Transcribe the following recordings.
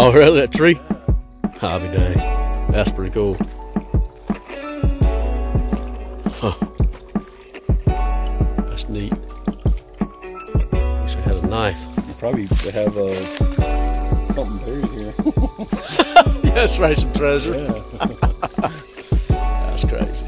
Oh, really? That tree? I'll be dang. That's pretty cool. Huh. That's neat. Wish I had a knife. You probably have something buried here. Yeah, that's right, some treasure. Yeah. That's crazy.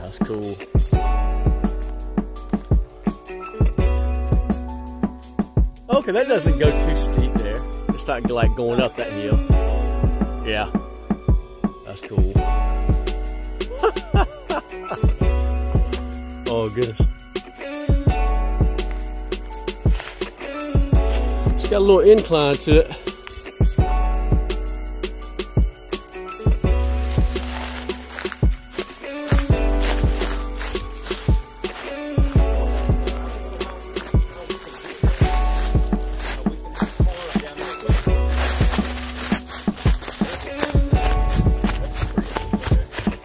That's cool. Okay, that doesn't go too steep there. It's not like going up that hill. Yeah, that's cool. Oh goodness. It's got a little incline to it.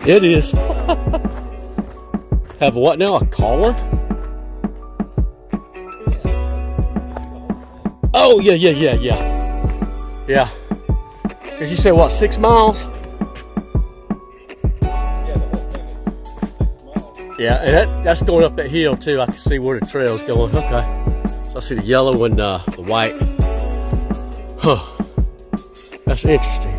It is. Have what now? A collar? Oh, yeah. Yeah. Because you said, what, 6 miles? Yeah, the whole thing is 6 miles. Yeah, and that's going up that hill, too. I can see where the trail's going. Okay. So I see the yellow and the white. Huh. That's interesting.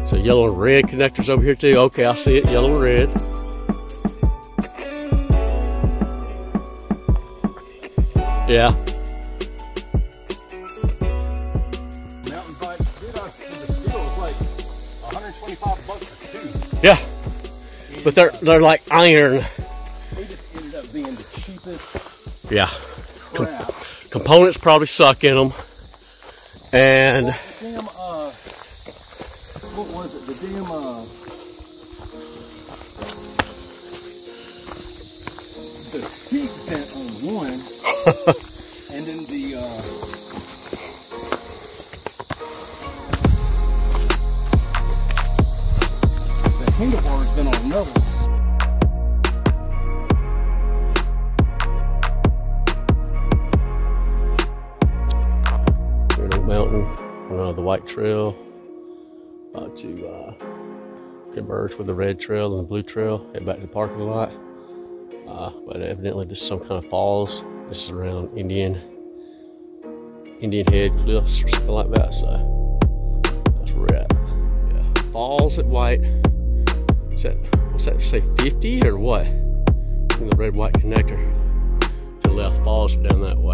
So yellow and red connectors over here, too. Okay, I see it. Yellow and red. Yeah. Mountain bike, dude, the steel was like $125 for 2. Yeah. But they're like iron. They just ended up being the cheapest Yeah. crap. Components probably suck in them. And Damn, what was it? The damn, the seat bent on one, and then the handlebars been on another one. Red Oak Mountain, the white trail, to converge with the red trail and the blue trail, head back to the parking lot. But evidently there's some kind of falls. This is around Indian Head Cliffs or something like that, so that's where we're at. Yeah. Falls at White. What's that say, 50 or what? In the red white connector. To the left, falls down that way.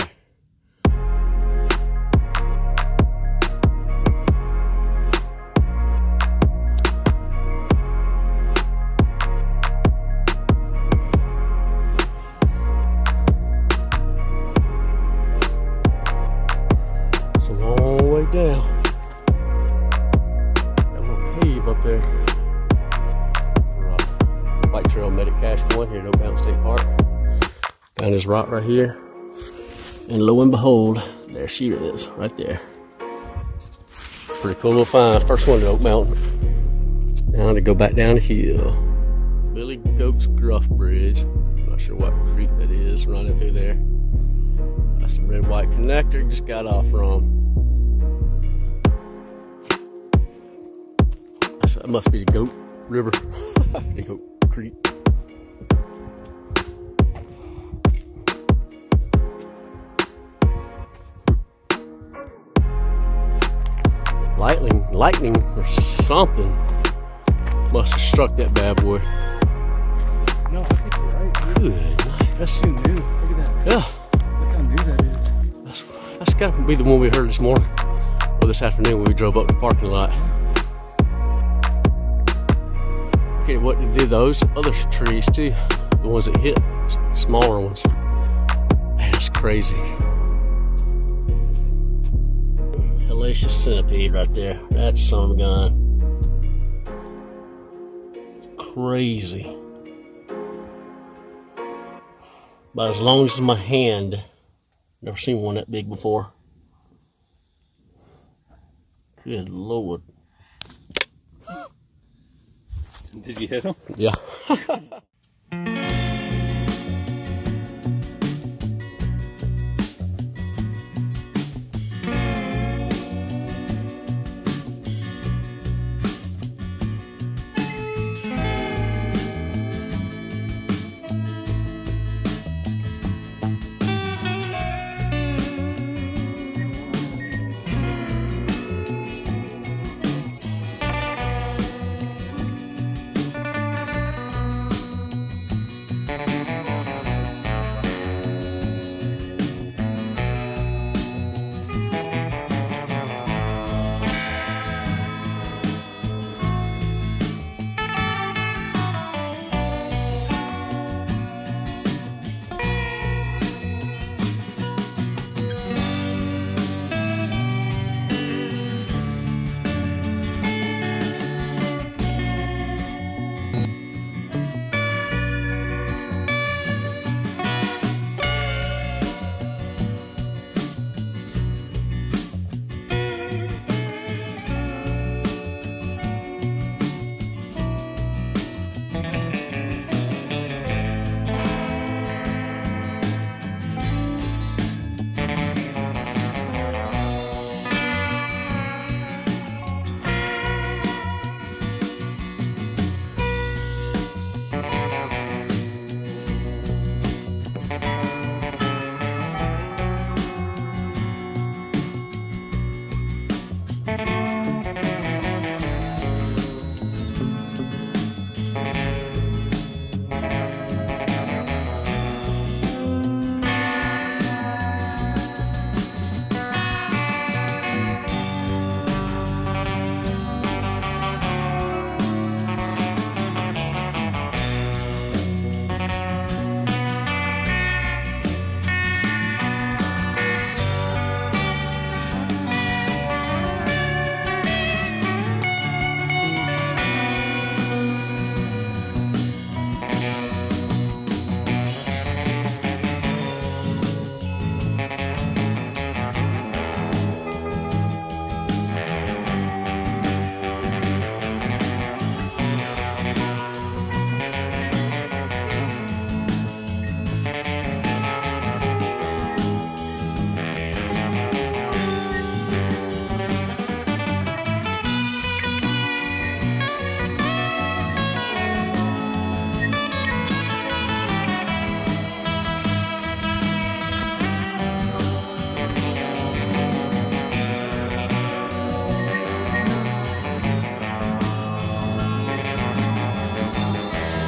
It's a long way down. Got a little cave up there. White Trail Medic Cache 1 here at Oak Mountain State Park. Found this rock right here. And lo and behold, there she is, right there. Pretty cool little find. First one to Oak Mountain. Now to go back down the hill. Billy Goat's Gruff Bridge. Not sure what creek that is running through there. That's the red white connector just got off from. That must be the Goat River. The Goat Creek. Lightning or something must have struck that bad boy. No, I think you're right, dude. Good night. That's too new. Look at that. Yeah. Look how new that is. That's got to be the one we heard this morning or this afternoon when we drove up the parking lot. Okay, what did those other trees too? The ones that hit, smaller ones. Man, that's crazy. Hellacious centipede right there. That's son of a gun. Crazy. About as long as my hand. Never seen one that big before. Good Lord. Did you hit him? Yeah.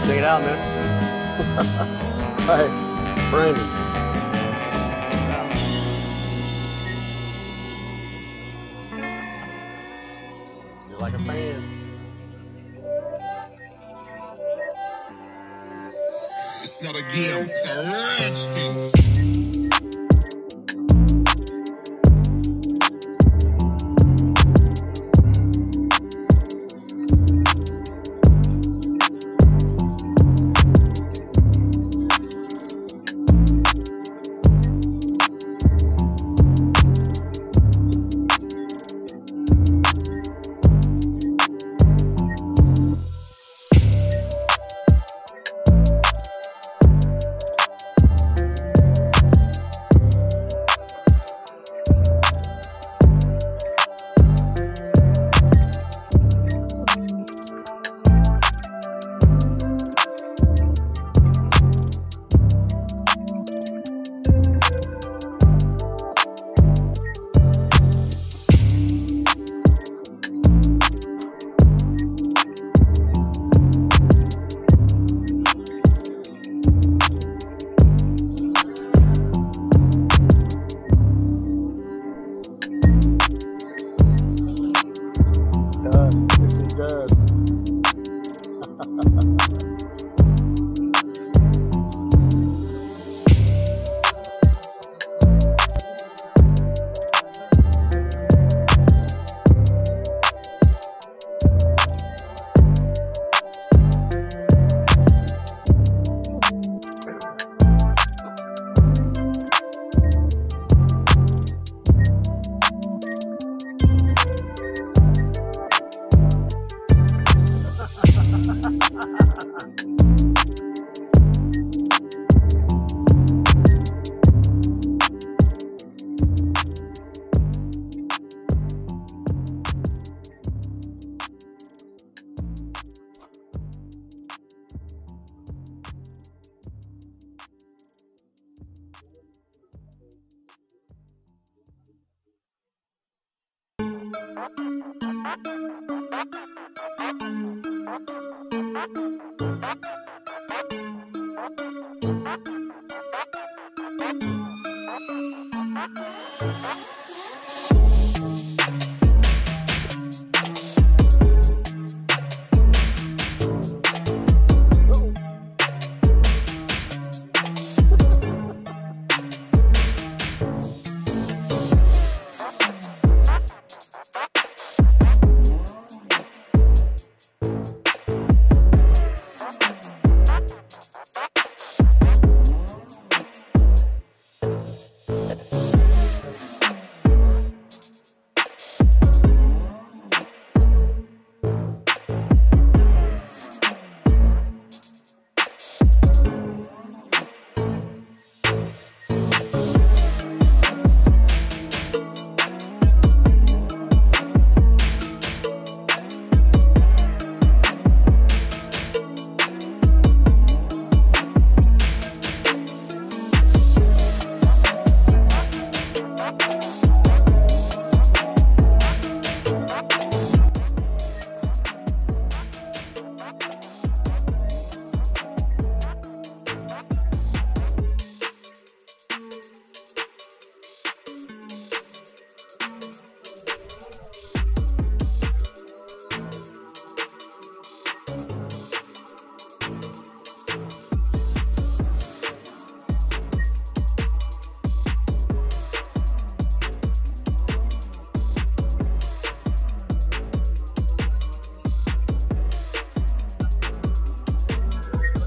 Check it out, man. Hey, Brandon. You're like a fan. It's not a game, it's a rich thing.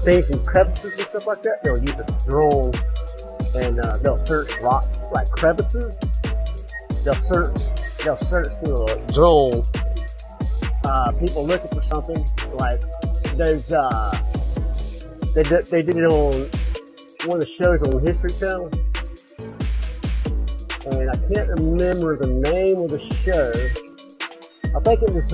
Things in crevices and stuff like that, they'll use a drone and they'll search rocks like crevices. They'll search through a drone. People looking for something like there's they did it on one of the shows on History Channel, and I can't remember the name of the show. I think it was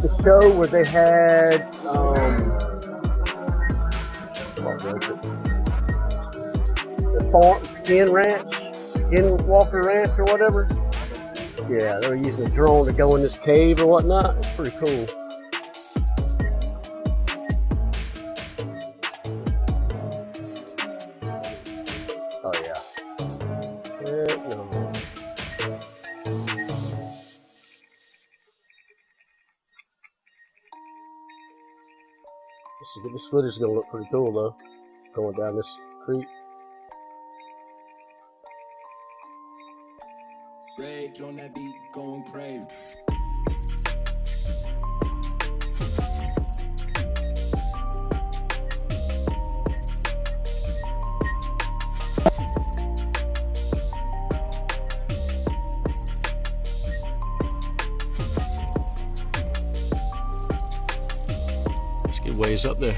the show where they had what was it? The farm Skinwalker Ranch or whatever. Yeah, they were using a drone to go in this cave or whatnot. It's pretty cool. Oh yeah. Heck no. This footage is gonna look pretty cool though, going down this creek. Rage on that beat, going crazy. Let's get ways up there.